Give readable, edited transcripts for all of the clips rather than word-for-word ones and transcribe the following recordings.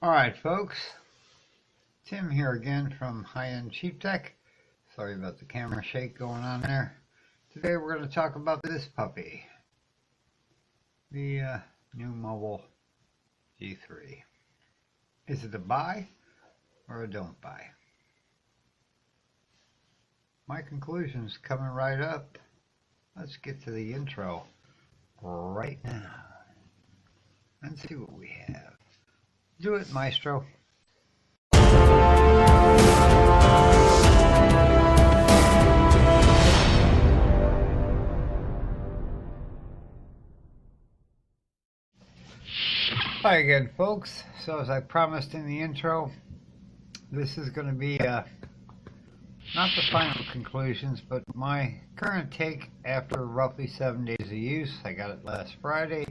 Alright folks, Tim here again from High End Cheap Tech. Sorry about the camera shake going on there. Today we're going to talk about this puppy, the new Mobile G3. Is it a buy or a don't buy? My conclusion's coming right up. Let's get to the intro right now and see what we have. Do it, Maestro. Hi again, folks. So as I promised in the intro, this is going to be not the final conclusions, but my current take after roughly 7 days of use. I got it last Friday.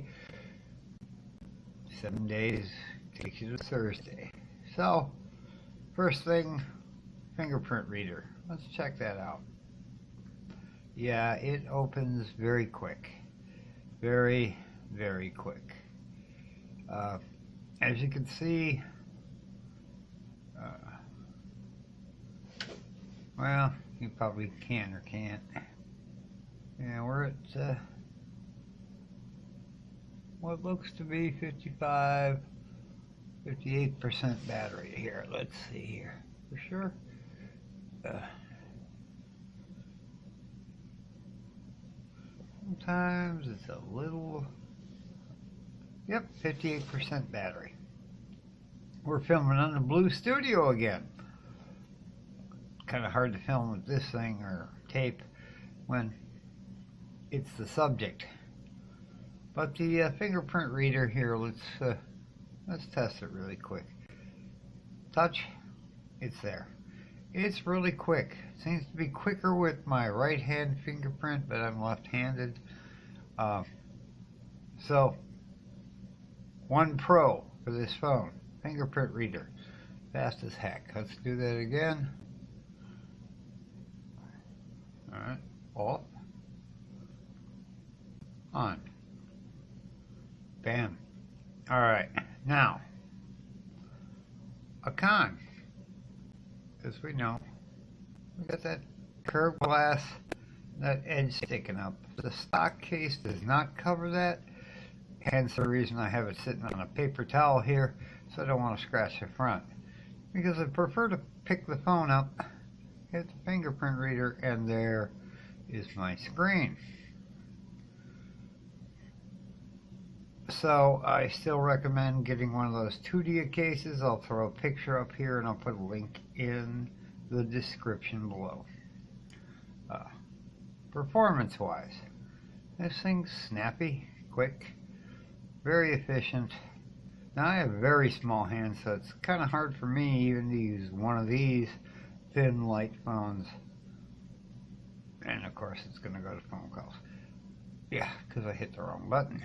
7 days takes you to Thursday. So, first thing, fingerprint reader. Let's check that out. Yeah, it opens very quick. Very, very quick. As you can see, well, you probably can or can't. Yeah, we're at what looks to be 58% battery here. Let's see here for sure. Sometimes it's a little. Yep, 58% battery. We're filming on the Blue Studio again. Kind of hard to film with this thing or tape when it's the subject. But the fingerprint reader here, let's test it really quick. Touch, it's there. It's really quick. It seems to be quicker with my right hand fingerprint, but I'm left-handed. So, one pro for this phone. Fingerprint reader. Fast as heck. Let's do that again. Alright. Off. On. Bam. Alright. Now, a con. As we know, we got that curved glass, that edge sticking up. The stock case does not cover that. Hence the reason I have it sitting on a paper towel here, so I don't want to scratch the front. Because I prefer to pick the phone up, hit the fingerprint reader, and there is my screen. So I still recommend getting one of those 2D cases. I'll throw a picture up here and I'll put a link in the description below. Performance-wise, this thing's snappy, quick, very efficient. Now I have very small hands, so it's kind of hard for me even to use one of these thin, light phones. And of course it's going to go to phone calls. Yeah, because I hit the wrong button.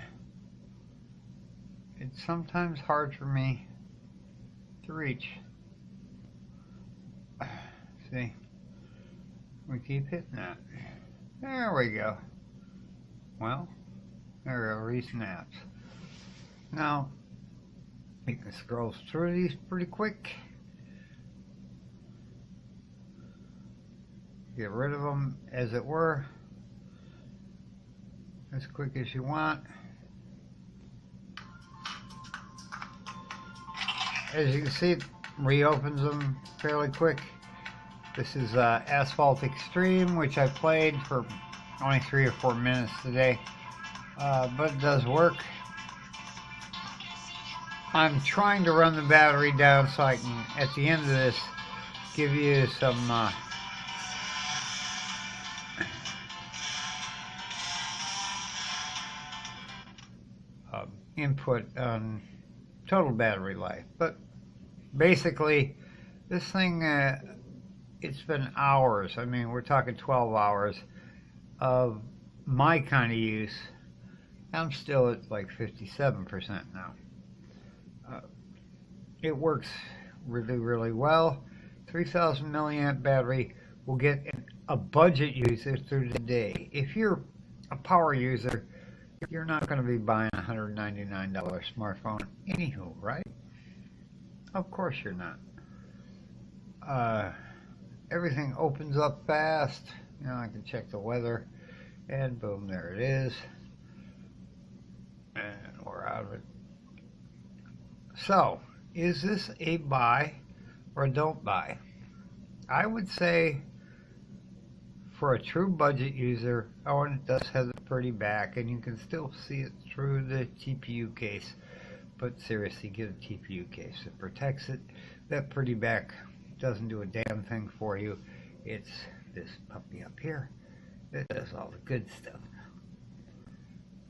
It's sometimes hard for me to reach. See? We keep hitting that. There we go. Well, there are re-snaps. Now, you can scroll through these pretty quick. Get rid of them, as it were, as quick as you want. As you can see, it reopens them fairly quick. This is Asphalt Extreme, which I played for only 3 or 4 minutes today, but it does work. I'm trying to run the battery down so I can, at the end of this, give you some input on total battery life. But basically, this thing, it's been hours. I mean, we're talking 12 hours of my kind of use. I'm still at like 57% now. It works really, really well. 3,000 milliamp battery will get a budget user through the day. If you're a power user, you're not going to be buying a $199 smartphone anywho, right? Of course you're not. Everything opens up fast. You know, I can check the weather, and boom, there it is. And we're out of it. So, is this a buy or don't buy? I would say for a true budget user, oh, and it does have a pretty back, and you can still see it through the TPU case. But seriously, get a TPU case. It protects it. That pretty back doesn't do a damn thing for you. It's this puppy up here that does all the good stuff.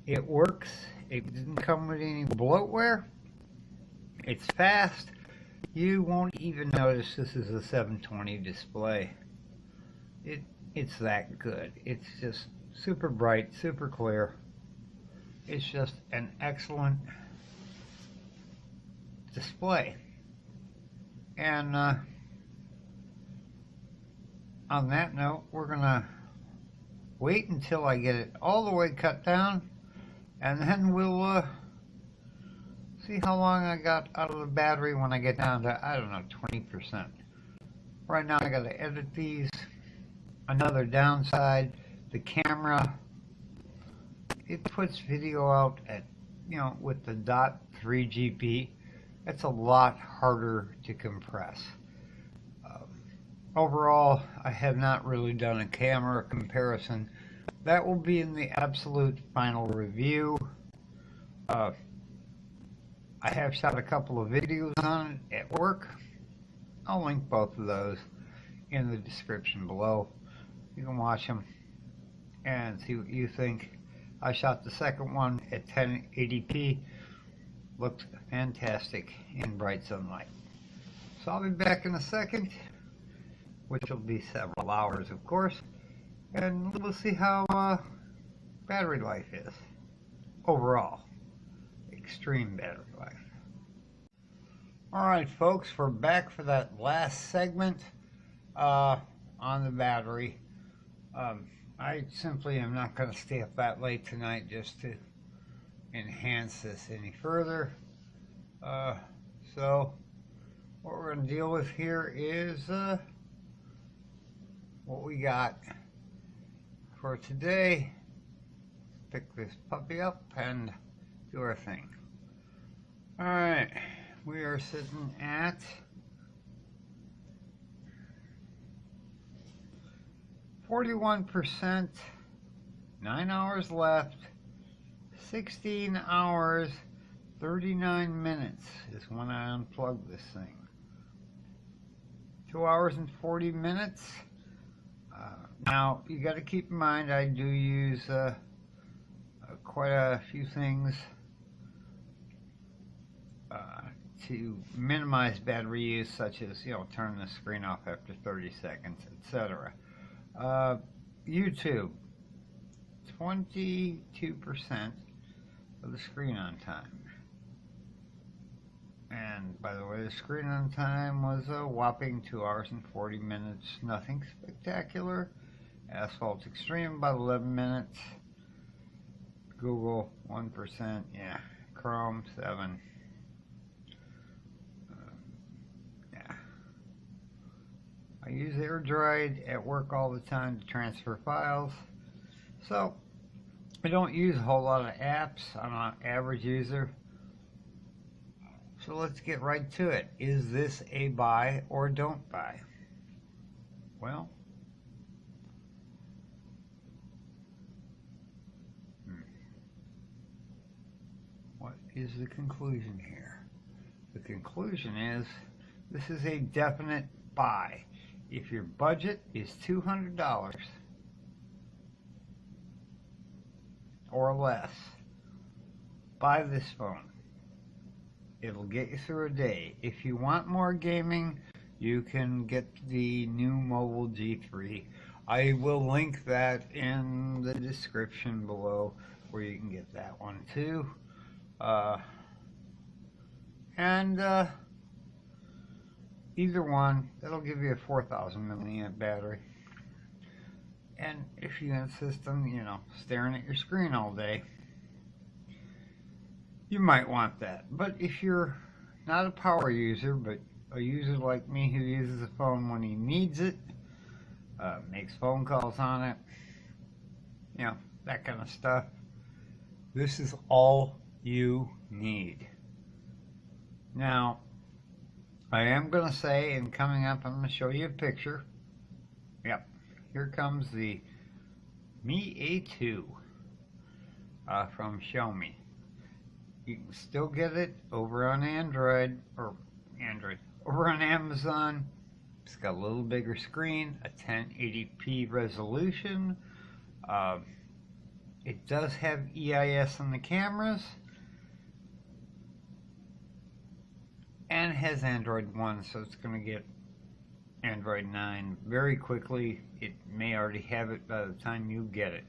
It works. It didn't come with any bloatware. It's fast. You won't even notice this is a 720 display. It's that good. It's just super bright, super clear. It's just an excellent display. And on that note, we're gonna wait until I get it all the way cut down, and then we'll see how long I got out of the battery when I get down to, I don't know, 20%. Right now I gotta edit these. Another downside, the camera, it puts video out at, you know, with the .3GP. That's a lot harder to compress. Overall, I have not really done a camera comparison. That will be in the absolute final review. I have shot a couple of videos on it at work. I'll link both of those in the description below. You can watch them and see what you think. I shot the second one at 1080p. Looked fantastic in bright sunlight. So I'll be back in a second, which will be several hours, of course, and we'll see how battery life is overall. Extreme battery life. Alright folks, we're back for that last segment on the battery. I simply am not going to stay up that late tonight just to enhance this any further. So what we're going to deal with here is what we got for today. Pick this puppy up and do our thing. Alright, we are sitting at 41%, 9 hours left, 16 hours, 39 minutes is when I unplug this thing. 2 hours and 40 minutes. Now, you got to keep in mind I do use quite a few things to minimize battery use, such as, you know, turn the screen off after 30 seconds, etc. YouTube, 22% of the screen on time. And by the way, the screen on time was a whopping 2 hours and 40 minutes. Nothing spectacular. Asphalt Extreme, about 11 minutes. Google, 1%. Yeah. Chrome, 7. Yeah. I use AirDried at work all the time to transfer files. So, I don't use a whole lot of apps. I'm an average user. So let's get right to it. Is this a buy or don't buy? Well, what is the conclusion here? The conclusion is this is a definite buy. If your budget is $200 or less, buy this phone. It'll get you through a day. If you want more gaming, you can get the new Mobile G3. I will link that in the description below where you can get that one too. Either one, that'll give you a 4,000 milliamp battery. And if you insist on, you know, staring at your screen all day, you might want that. But if you're not a power user, but a user like me who uses a phone when he needs it, makes phone calls on it, you know, that kind of stuff. This is all you need. Now, I am going to say, and coming up, I'm going to show you a picture. Yep, here comes the Mi A2 from Xiaomi. You can still get it over on over on Amazon. It's got a little bigger screen, a 1080p resolution. It does have EIS on the cameras, and has Android 1, so it's going to get Android 9 very quickly. It may already have it by the time you get it.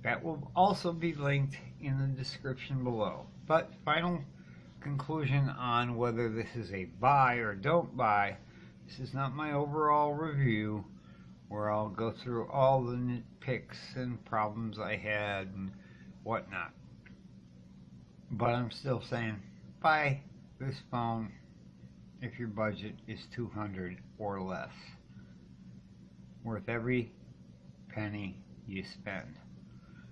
That will also be linked in the description below. But final conclusion on whether this is a buy or don't buy, this is not my overall review where I'll go through all the nitpicks and problems I had and whatnot. But I'm still saying, buy this phone if your budget is $200 or less. Worth every penny you spend.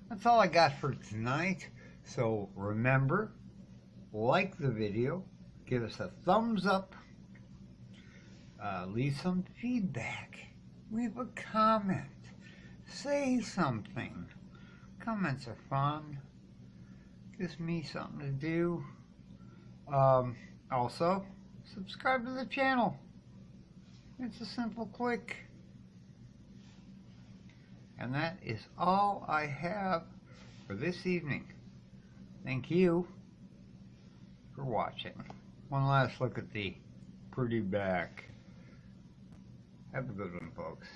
That's all I got for tonight. So remember, like the video, give us a thumbs up, leave some feedback, leave a comment, say something. Comments are fun. Gives me something to do. Also, subscribe to the channel. It's a simple click. And that is all I have for this evening. Thank you for watching. One last look at the pretty back. Have a good one, folks.